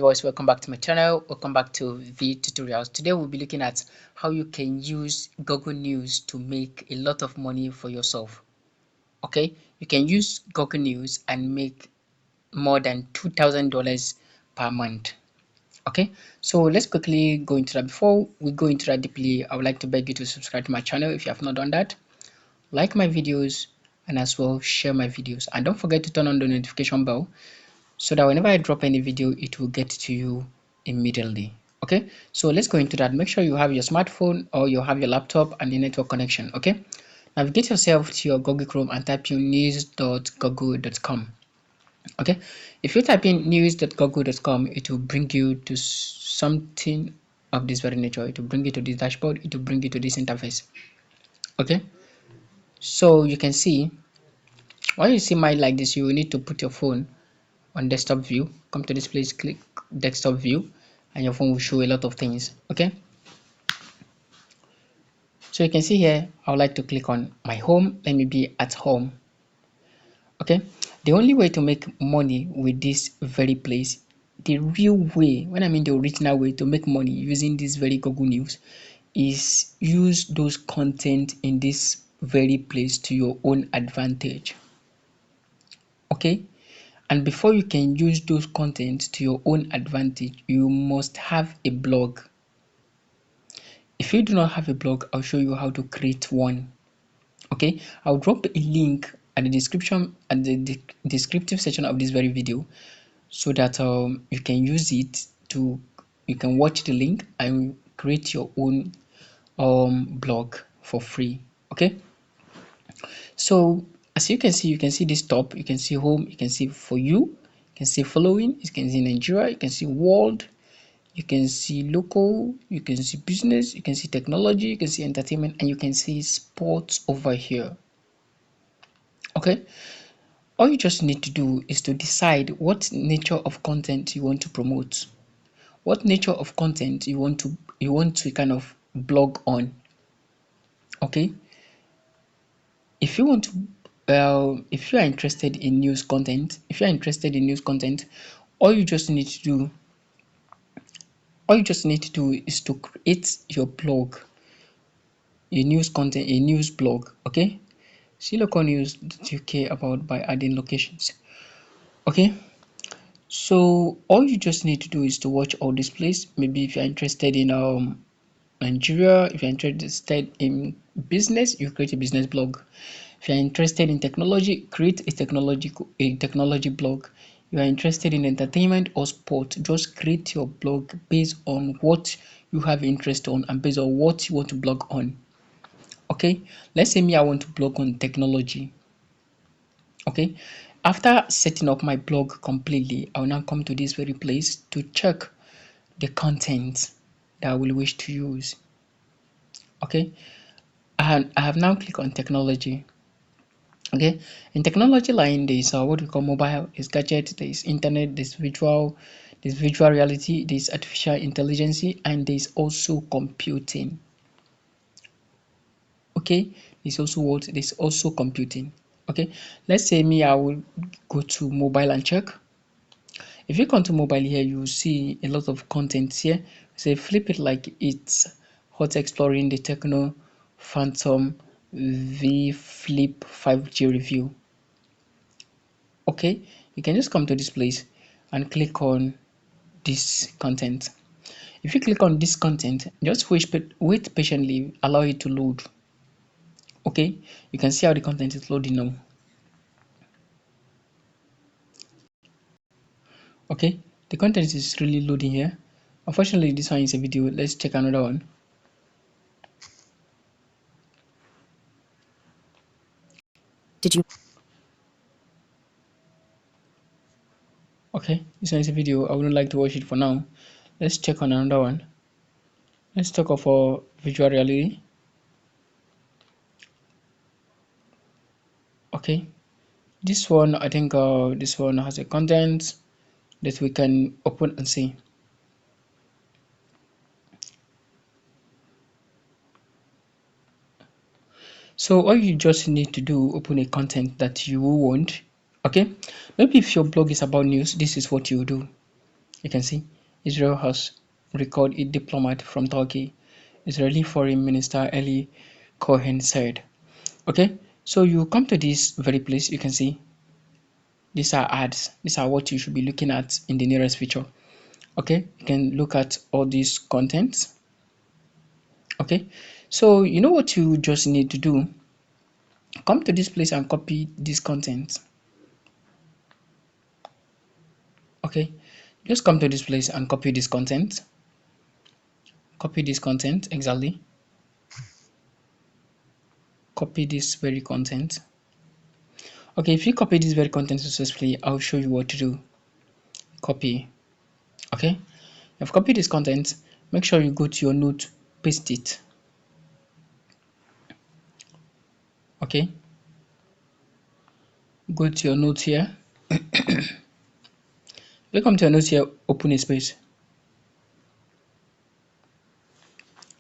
viewers, welcome back to my channel. Welcome back to the tutorials. Today we'll be looking at how you can use Google News to make a lot of money for yourself. Okay, you can use Google News and make more than $2,000 per month. Okay, so let's quickly go into that. Before we go into that deeply, I would like to beg you to subscribe to my channel if you have not done that, like my videos, and as well share my videos, and don't forget to turn on the notification bell so that whenever I drop any video, it will get to you immediately. Okay, so let's go into that. Make sure you have your smartphone or you have your laptop and the network connection. Okay, navigate yourself to your Google Chrome and type in news.google.com. Okay, if you type in news.google.com, it will bring you to something of this very nature. It will bring you to this dashboard. It will bring you to this interface. Okay, so you can see when you see mine like this, you will need to put your phone on desktop view. Come to this place, click desktop view, and your phone will show a lot of things. Okay, so you can see here I would like to click on my home. Let me be at home. Okay, the only way to make money with this very place, the real way, when I mean the original way to make money using this very Google News, is use those content in this very place to your own advantage. Okay, and before you can use those contents to your own advantage, you must have a blog. If you do not have a blog, I'll show you how to create one. Okay, I'll drop a link at the description and the descriptive section of this very video so that you can use it to, you can watch the link and create your own blog for free. Okay, so as you can see this top, you can see home, you can see for you can see following, you can see Nigeria, you can see world, you can see local, you can see business, you can see technology, you can see entertainment, and you can see sports over here. Okay, all you just need to do is to decide what nature of content you want to promote, what nature of content you want to kind of blog on. Okay, if you want to if you are interested in news content, all you just need to do is to create your blog, a news content, a news blog. Okay, see local news that you care about by adding locations. Okay, so all you just need to do is to watch all this place. Maybe if you're interested in Nigeria, if you're interested in business, you create a business blog. If you're interested in technology, create a technology blog. You are interested in entertainment or sport, just create your blog based on what you have interest on and based on what you want to blog on. Okay, let's say me, I want to blog on technology. Okay, after setting up my blog completely, I will now come to this very place to check the content that I will wish to use. Okay, I have now clicked on technology. Okay, in technology line, there is what we call mobile, is gadget, there is internet, there's virtual reality, there's artificial intelligence, and there's also computing. Okay, there's also computing. Okay, let's say me, I will go to mobile and check. If you come to mobile here, you will see a lot of content here. Say flip it like it's hot exploring the Techno Phantom V Flip 5G review. Okay, you can just come to this place and click on this content. If you click on this content, just wait patiently, allow it to load. Okay, you can see how the content is loading now. Okay, the content is really loading here. Unfortunately, this one is a video. Let's check another one. Did you? Okay, this one is a video. I wouldn't like to watch it for now. Let's check on another one. Let's talk of virtual reality. Okay, this one, I think this one has a content that we can open and see. So all you just need to do, open a content that you want. Okay, maybe if your blog is about news, this is what you do. You can see Israel has recalled a diplomat from Turkey. Israeli Foreign Minister Eli Cohen said. Okay, so you come to this very place, you can see these are ads. These are what you should be looking at in the nearest future. Okay, you can look at all these contents. Okay, so you know what you just need to do? Come to this place and copy this content. Okay, just come to this place and copy this content. Copy this content exactly. Copy this very content. Okay, if you copy this very content successfully, I'll show you what to do. Copy. Okay, you've copied this content. Make sure you go to your note, paste it. Okay, go to your note here. Come to your note here, open a space.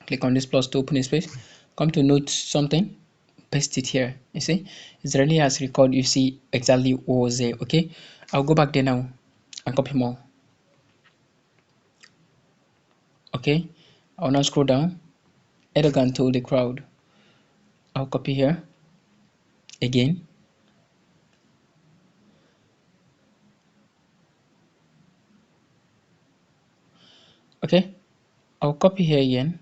Click on this plus to open a space. Come to note something, paste it here. You see, Israeli has record. You see exactly what was there. Okay, I'll go back there now and copy more. Okay, I'll now scroll down. Erdogan told the crowd. I'll copy here again. Okay, I'll copy here again.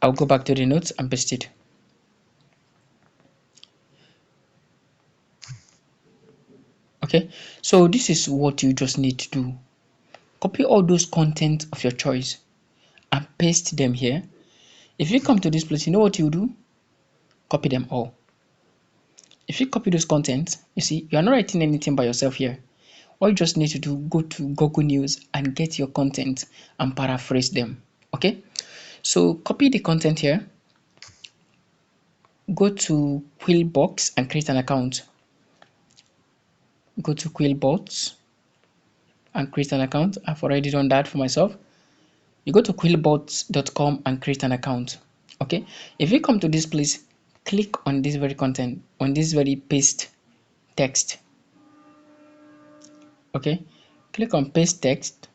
I'll go back to the notes and paste it. Okay, so this is what you just need to do. Copy all those content of your choice and paste them here. If you come to this place, you know what you do? Copy them all. If you copy those contents, you see, you are not writing anything by yourself here. All you just need to do, go to Google News and get your content and paraphrase them. Okay, so copy the content here. Go to Quillbox and create an account. Go to Quillbots and create an account. I've already done that for myself. You go to quillbots.com and create an account. Okay, if you come to this place, click on this very content, on this very paste text. Okay, click on paste text.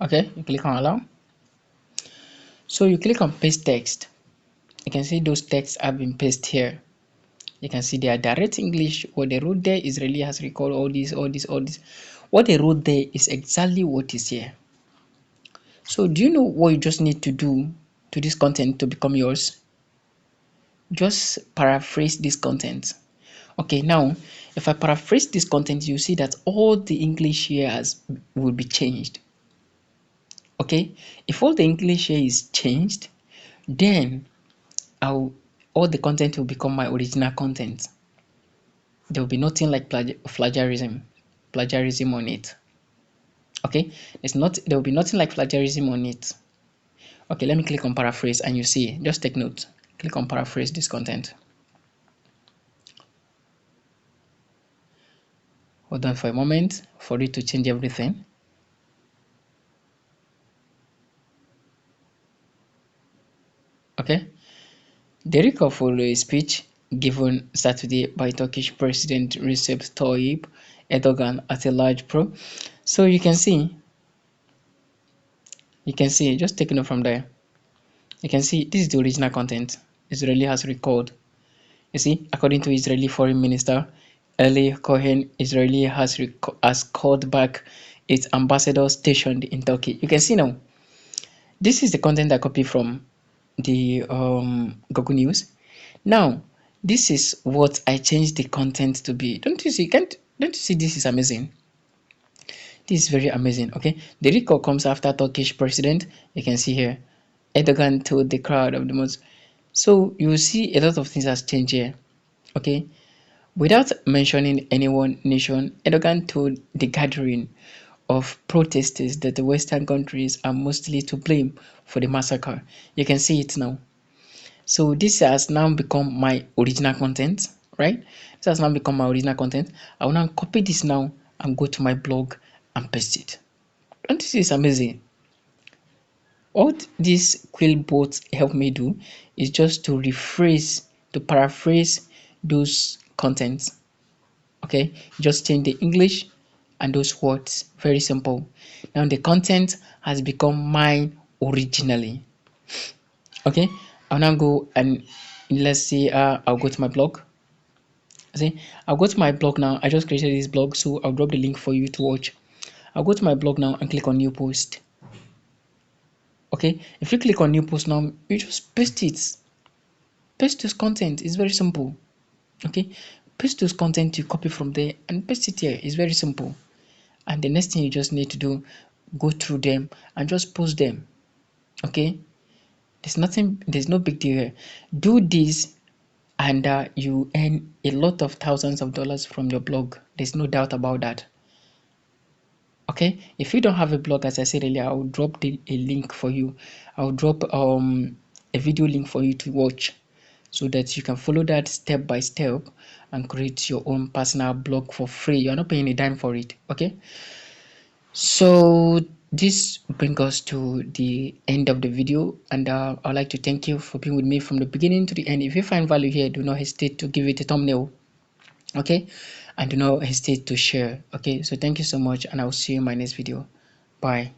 Okay, you click on allow. So you click on paste text. You can see those texts have been pasted here. You can see they are direct English. What they wrote there, Israeli has recalled all this, all this, all this. What they wrote there is exactly what is here. So do you know what you just need to do to this content to become yours? Just paraphrase this content. Okay, now if I paraphrase this content, you see that all the English here will be changed. Okay, if all the English here is changed, then all the content will become my original content. There will be nothing like plagiarism on it. Okay, there will be nothing like plagiarism on it. Okay, let me click on paraphrase and you see, just take note. Click on paraphrase this content. Hold on for a moment for it to change everything. Okay, the recall for a speech given Saturday by Turkish President Recep Tayyip Erdogan at a large pro. So you can see, just take note from there. You can see this is the original content Israeli has recalled. You see, according to Israeli Foreign Minister Eli Cohen, Israeli has called back its ambassador stationed in Turkey. You can see now, this is the content I copied from the Google News. Now, this is what I changed the content to be. Don't you see? Don't you see this is amazing? This is very amazing. Okay, the recall comes after Turkish president. You can see here, Erdogan told the crowd of the most. So you will see a lot of things has changed here. Okay, without mentioning any one nation, Erdogan told the gathering of protesters that the Western countries are mostly to blame for the massacre. You can see it now. So this has now become my original content, right? This has now become my original content. I will now copy this now and go to my blog and paste it. Don't you see it's amazing? What these quill bots help me do is just to rephrase, to paraphrase those contents. Okay, just change the English and those words. Very simple. Now the content has become mine originally. Okay, I'll now go and let's say I'll go to my blog. See, I'll go to my blog now. I just created this blog, so I'll drop the link for you to watch. I'll go to my blog now and click on new post. Okay, if you click on new post now, you just paste it. Paste this content. It's very simple. Okay, paste those content you copy from there and paste it here. It's very simple. And the next thing you just need to do, go through them and just post them. Okay, there's no big deal here. Do this and you earn a lot of thousands of dollars from your blog. There's no doubt about that. Okay, if you don't have a blog, as I said earlier, I'll drop a link for you. I'll drop a video link for you to watch so that you can follow that step by step and create your own personal blog for free. You're not paying a dime for it. Okay, so this brings us to the end of the video, and I'd like to thank you for being with me from the beginning to the end. If you find value here, do not hesitate to give it a thumbnail, okay, and do not hesitate to share. Okay, so thank you so much, and I'll see you in my next video. Bye.